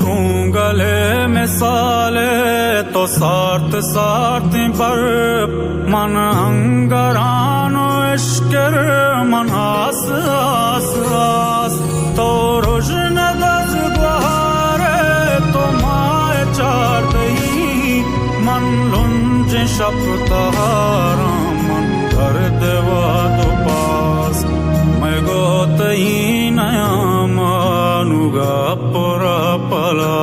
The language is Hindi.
तू गले में साले तो सार्थ सार्थ पर मन अंगरानो इश्कर मन आस आस आस तो रोशन दस गुहारे तो माए चार दही मन लुंज शपतारा मन कर देवा तो पास मैं गोत ही नया मानुगा पुरा पला